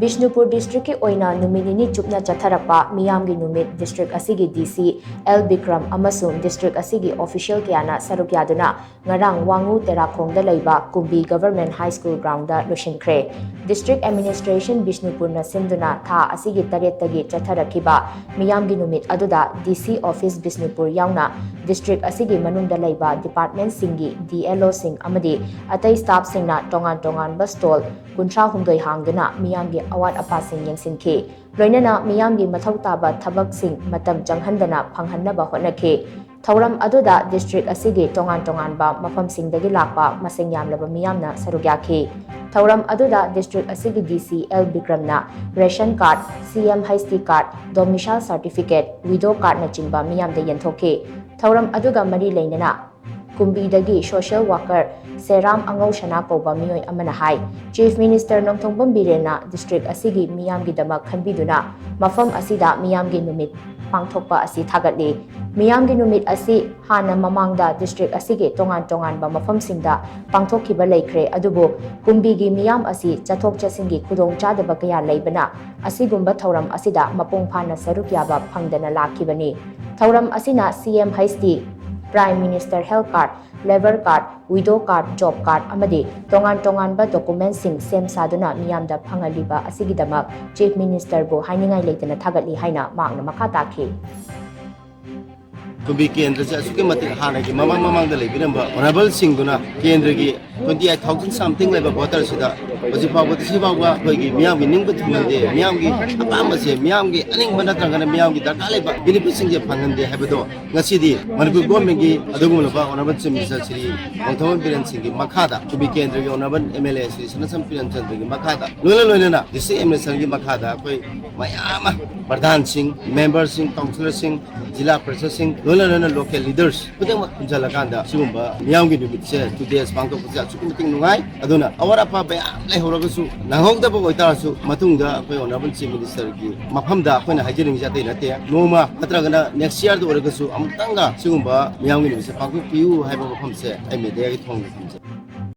BISHNUPUR district ki OINA Numit Nini Chupna Chatharakpa Meeyamgi Numit district ASIGI DC L BIKRAM AMASUNG district ASIGI official KAYANA SHARUK YADUNA NGARANG WANGOO TERAKHONG da LEIBA Kumbi government high school ground da Loishinkhre district administration BISHNUPUR na simduna tha ASIGI tarettagi Chatharakiba Meeyamgi Numit aduda DC office BISHNUPUR yauna district ASIGI manungda LEIBA department singi DLO sing amadi atai staff singna tongan ba stall kuntra humdoi hangduna Meeyamgi awat apasing yengsinke loinana Meeyamgi mathau taba thabak sing matam janghandana phanghanna hotnake thauram aduda district asigi tongan ba mafam singdagi lakpa masing yamlaba Meeyamna saruk yakhe thauram aduda district asigi DC L BIKRAMna ration card CM High card domicile certificate widow card na chingba Meeyamda yenthoke thauram aduga mari leinana Kumbi dagi social worker Seram Angau Shana Koba Miyoy Amana Hai Chief Minister Nongthongbam Birena district asigi Meeyamgi damak khanbiduna mafam asida Meeyamgi Numit pangthokpa asi thagatli Meeyamgi Numit asi hana mamangda district asigi tongan ba mafam singda pangthokhiba leikre adubo Kumbi gi Meeyam asi chathok chasingi khudong chadaba kaya leibana asigumba thauram asida mapung phana saruk yaba phangdana lakhibani thauram asina CM High Prime Minister Health Card, Labor Card, Widow Card, Job Card, amadi tongan ba documents sing sem saduna Meeyamda phangaliba asigidamak Chief Minister bo hainingai leitana thagatli haina mangna makha takhi Kumbi Kendra Suki Mati Hanaki, Mamang the Libamba, Honorable Singuna, Kendrigi, 28,000 something like a water Sida, was about what Sibawa, Meeyamgi Nimba Meeyamgi, Abamasi, Meeyamgi, Aningmanatanga, Meeyamgi, the Kaleba, Bilipusing Japan, the Habito, Nasidi, Manipuri Gomegi, Adumulaba, Honorable Simisa City, Montaman Piransingi, Makada, to be Kendri, Honorable MLS, and some Piransingi, Makada, Luna, the same as Sangi Makada, Mayama, Bardan Singh, members Singh, councillors Singh, Jila processing, local leaders. Putting Jalakanda, Sumba, Meeyamgi Numit said today's Bank of Sukuting Nungai, Aduna, our Papa, Lehorasu, Nahogda Bogotasu, Matunga, Honorable Chief Minister, Mapamda, when I didn't Jate, Noma, Katragana, next year the Oragasu, Amtanga, Sumba, Meeyamgi, Paku, have a home set, I made their home.